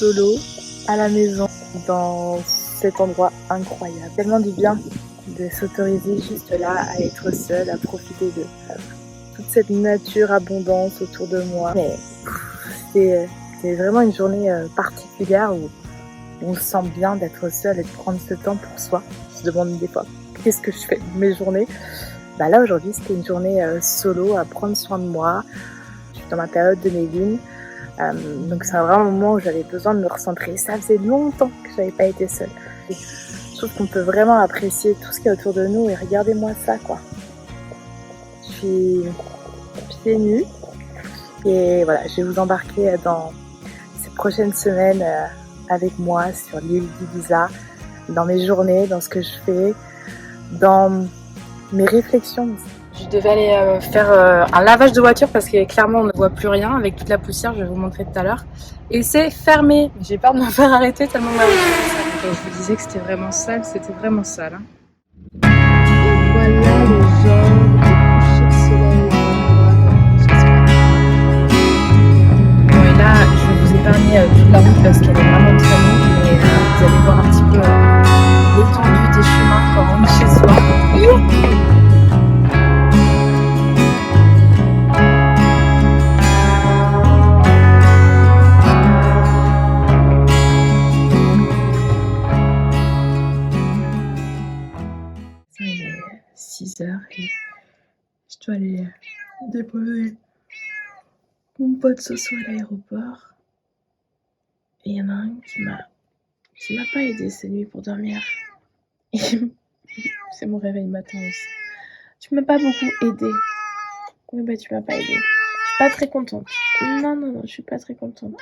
solo, à la maison, dans cet endroit incroyable. Tellement du bien de s'autoriser juste là à être seule, à profiter de toute cette nature abondance autour de moi. Mais c'est vraiment une journée particulière où on se sent bien d'être seule et de prendre ce temps pour soi. Je me demande des fois, qu'est-ce que je fais de mes journées? Là aujourd'hui c'était une journée solo à prendre soin de moi. Je suis dans ma période de mes donc c'est vraiment un moment où j'avais besoin de me recentrer. Ça faisait longtemps que j'avais pas été seule. Je trouve qu'on peut vraiment apprécier tout ce qu'il y a autour de nous et regardez-moi ça quoi. Je suis pieds nus et voilà, je vais vous embarquer dans ces prochaines semaines avec moi sur l'île d'Ibiza, dans mes journées, dans ce que je fais, dans mes réflexions. Je devais aller faire un lavage de voiture parce que clairement on ne voit plus rien avec toute la poussière, je vais vous montrer tout à l'heure. Et c'est fermé. J'ai peur de me faire arrêter tellement ma voiture est sale. Quand je vous disais que c'était vraiment sale, c'était vraiment sale. Hein. Et voilà le genre de coucher de soleil. Bon et là, je vais vous épargner toute la route parce qu'elle est vraiment très longue. Mais vous allez voir un petit peu l'étendue des chemins quand on est chez soi. Il est 6h et je dois aller déposer mon pote Soso à l'aéroport. Et il y en a un qui m'a pas aidé cette nuit pour dormir. Et c'est mon réveil matin aussi. Tu m'as pas beaucoup aidé. Oui, bah tu m'as pas aidé. Je suis pas très contente. Non, je suis pas très contente. Non.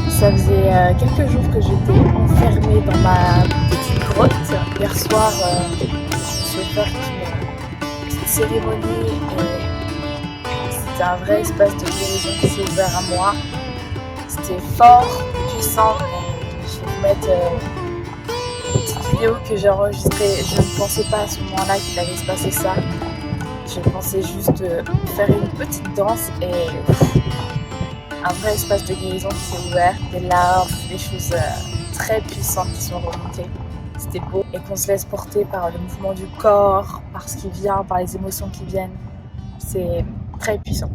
Ça faisait quelques jours que j'étais enfermée dans ma petite grotte. Hier soir, je suis offert une petite cérémonie et c'était un vrai espace de guérison qui s'est ouvert à moi. C'était fort, puissant. Je vais vous mettre une petite vidéo que j'ai enregistrée. Je ne pensais pas à ce moment-là qu'il allait se passer ça. Je pensais juste faire une petite danse et un vrai espace de guérison qui s'est ouvert, des larmes, des choses très puissantes qui sont remontées. C'était beau et qu'on se laisse porter par le mouvement du corps, par ce qui vient, par les émotions qui viennent. C'est très puissant.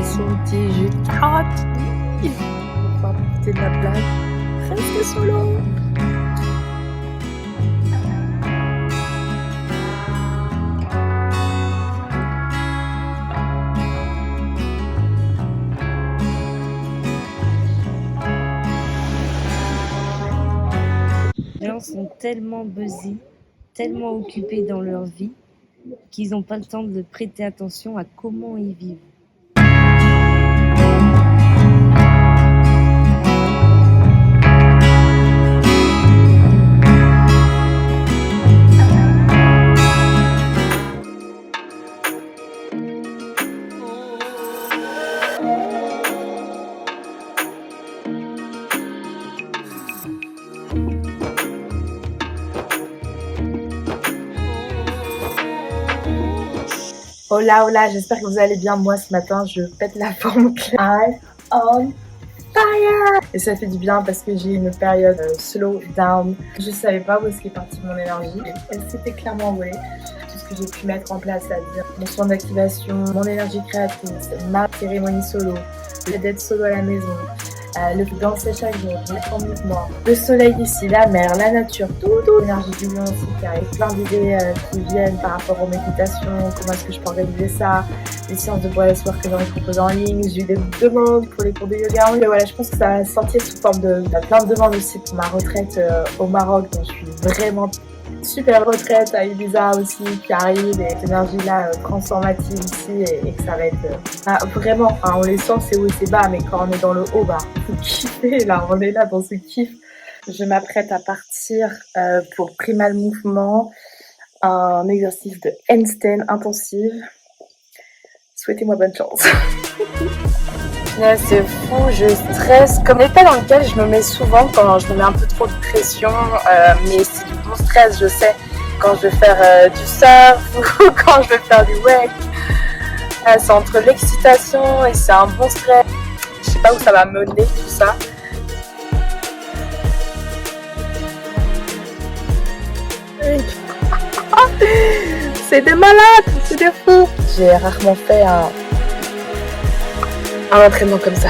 Son petit jus de carotte. On va pouvoir profiter de la plage. Restez solo. Les gens sont tellement busy, tellement occupés dans leur vie, qu'ils n'ont pas le temps de prêter attention à comment ils vivent. Hola, j'espère que vous allez bien. Moi ce matin je pète la forme. I'm on fire. Et ça fait du bien parce que j'ai une période slow down. Je savais pas où est-ce qu'est partie mon énergie. Elle s'était clairement envolée. Tout ce que j'ai pu mettre en place, c'est-à-dire mon soin d'activation, mon énergie créatrice, ma cérémonie solo, le fait d'être solo à la maison, le fait de danser chaque jour, de mettre en mouvement, le soleil ici, la mer, la nature, tout, l'énergie du lion aussi qui arrive, plein d'idées qui viennent par rapport aux méditations, comment est-ce que je peux organiser ça, les séances de breathwork que j'aurais proposées en ligne, j'ai eu des demandes pour les cours de yoga. Mais voilà, je pense que ça va sortir sous forme de plein de demandes aussi pour ma retraite au Maroc, donc je suis vraiment super retraite à Ibiza aussi qui arrive et cette énergie là transformative ici et que ça va être vraiment, enfin, on les sent c'est haut et c'est bas, mais quand on est dans le haut, bah faut kiffer là, on est là dans ce kiff. Je m'apprête à partir pour Primal Mouvement, un exercice de handstand intensive. Souhaitez-moi bonne chance. C'est fou, je stresse. Comme l'état dans lequel je me mets souvent quand je me mets un peu trop de pression, mais c'est du bon stress, je sais. Quand je vais faire du surf ou quand je vais faire du wake, c'est entre l'excitation et c'est un bon stress. Je sais pas où ça va mener tout ça. C'est des malades, c'est des fous. J'ai rarement fait un entraînement comme ça.